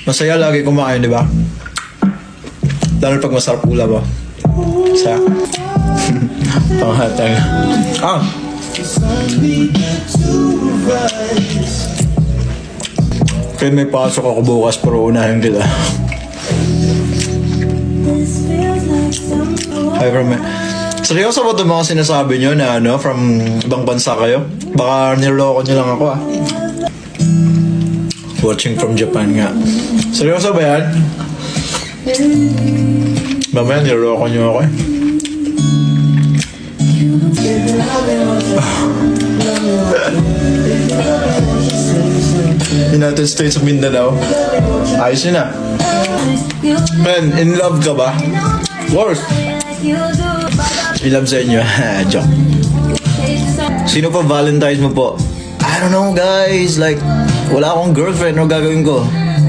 Masaya lagi kumain, di ba? Lalo pag masarap ulam ba? Sa panghatang. Kaya may pasok ako bukas pero unahin kita. Hi from seryoso ba ito mga sinasabi nyo na from ibang bansa kayo? Baka niloloko nyo lang ako Watching from Japan nga. Seryoso ba yan? Mamaya niloloko nyo ako United States of Mindanao. Ayos yun Man, in love ka ba? Of course. In love sa inyo. Joke. Sino pa Valentine's mo po? I don't know guys. Like, wala akong girlfriend. Ano gagawin ko?